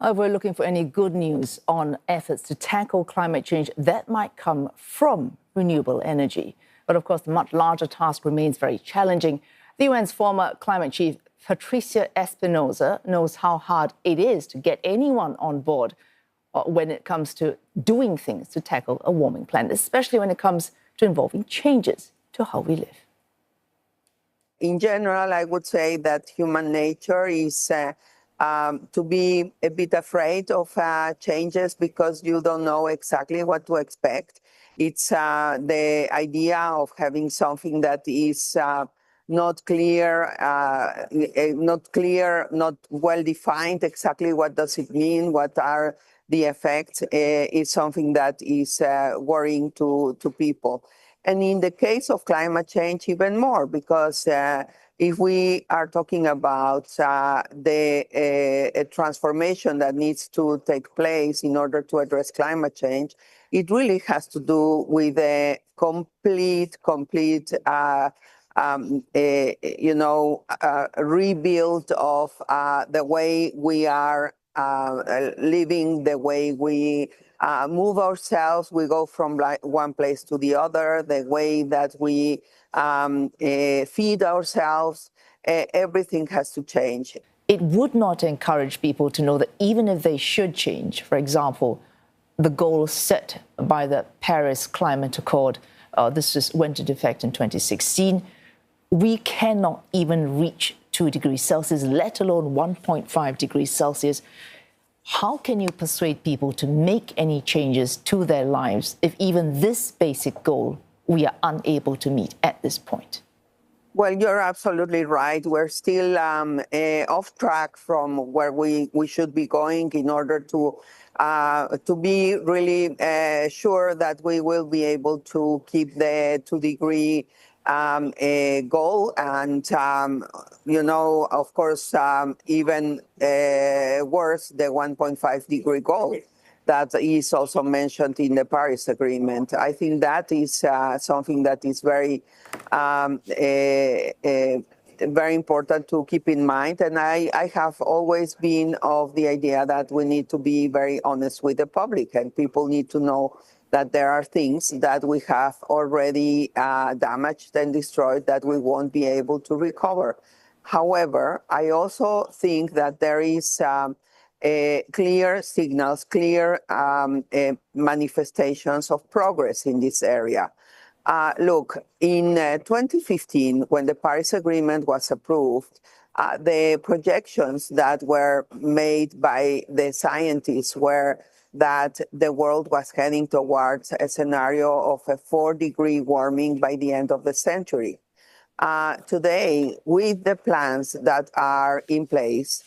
However, we're looking for any good news on efforts to tackle climate change that might come from renewable energy. But of course, the much larger task remains very challenging. The UN's former climate chief, Patricia Espinosa, knows how hard it is to get anyone on board when it comes to doing things to tackle a warming planet, especially when it comes to involving changes to how we live. In general, I would say that human nature is to be a bit afraid of changes because you don't know exactly what to expect. It's the idea of having something that is not clear, not well defined exactly what does it mean, what are the effects, is something that is worrying to people. And in the case of climate change, even more, because if we are talking about the transformation that needs to take place in order to address climate change, it really has to do with a complete rebuild of the way we are living, the way we move ourselves. We go from one place to the other, the way that we feed ourselves. Everything has to change. It would not encourage people to know that even if they should change, for example, the goal set by the Paris Climate Accord, this just went into effect in 2016, we cannot even reach 2 degrees Celsius, let alone 1.5 degrees Celsius. How can you persuade people to make any changes to their lives if even this basic goal we are unable to meet at this point? Well, you're absolutely right. We're still off track from where we should be going in order to be really sure that we will be able to keep the 2-degree goal. And, of course, even worse, the 1.5-degree goal that is also mentioned in the Paris Agreement. I think that is something that is very important to keep in mind. And I have always been of the idea that we need to be very honest with the public, and people need to know that there are things that we have already damaged and destroyed that we won't be able to recover. However, I also think that there is clear signals, clear manifestations of progress in this area. Look, in 2015, when the Paris Agreement was approved, the projections that were made by the scientists were that the world was heading towards a scenario of a 4-degree warming by the end of the century. Today, with the plans that are in place,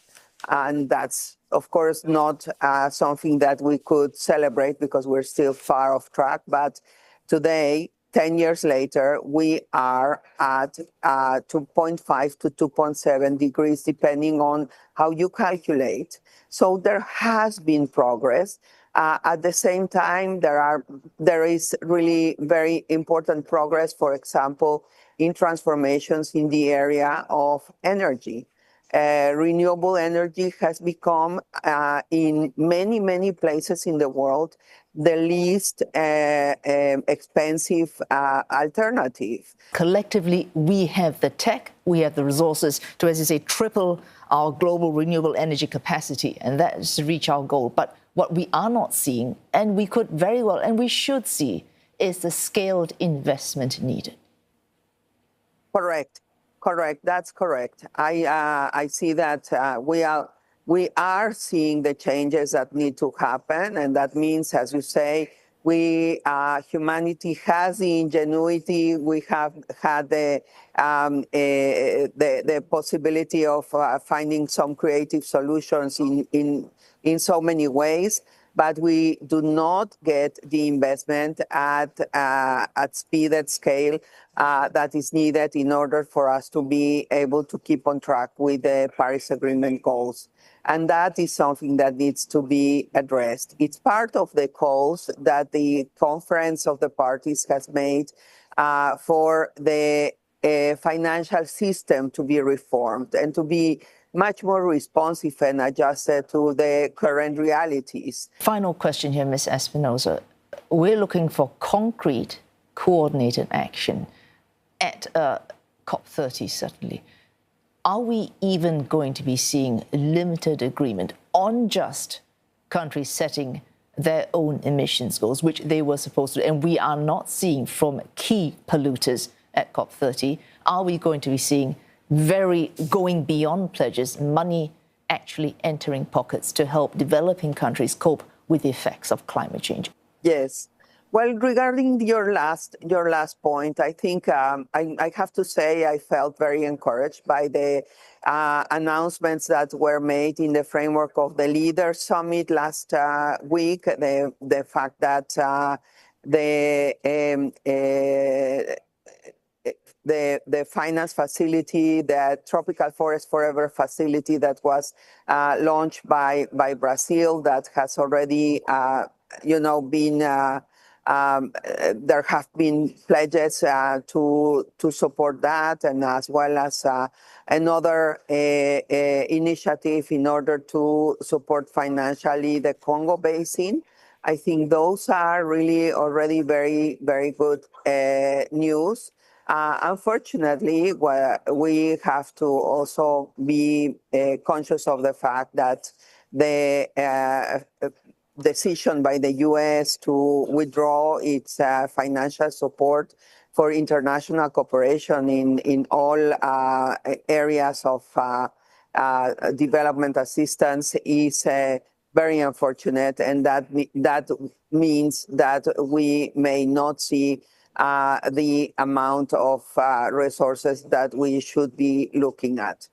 and that's, of course, not something that we could celebrate because we're still far off track, but today, 10 years later, we are at 2.5 to 2.7 degrees, depending on how you calculate. So there has been progress. At the same time, there is really very important progress, for example, in transformations in the area of energy. Renewable energy has become, in many places in the world, the least expensive alternative. Collectively, we have the tech, we have the resources to, as you say, triple our global renewable energy capacity, and that is to reach our goal. But what we are not seeing, and we could very well, and we should see, is the scaled investment needed. Correct. That's correct. I see that we are seeing the changes that need to happen, and that means, as you say, humanity has the ingenuity. We have had the possibility of finding some creative solutions in so many ways. But we do not get the investment at speed, at scale that is needed in order for us to be able to keep on track with the Paris Agreement goals. And that is something that needs to be addressed. It's part of the calls that the Conference of the Parties has made for the financial system to be reformed and to be much more responsive and adjusted to the current realities. Final question here, Ms. Espinosa. We're looking for concrete, coordinated action at COP30, certainly. Are we even going to be seeing limited agreement on just countries setting their own emissions goals, which they were supposed to, and we are not seeing from key polluters at COP30? Are we going to be seeing going beyond pledges, money actually entering pockets to help developing countries cope with the effects of climate change? Yes. Well, regarding your last point, I think I have to say I felt very encouraged by the announcements that were made in the framework of the Leaders Summit last week. The fact that the finance facility, the Tropical Forest Forever facility that was launched by Brazil, that has already been. There have been pledges to support that, and as well as another initiative in order to support financially the Congo Basin. I think those are really already very, very good news. Unfortunately, we have to also be conscious of the fact that the decision by the U.S. to withdraw its financial support for international cooperation in all areas of development assistance is very unfortunate, and that means that we may not see the amount of resources that we should be looking at.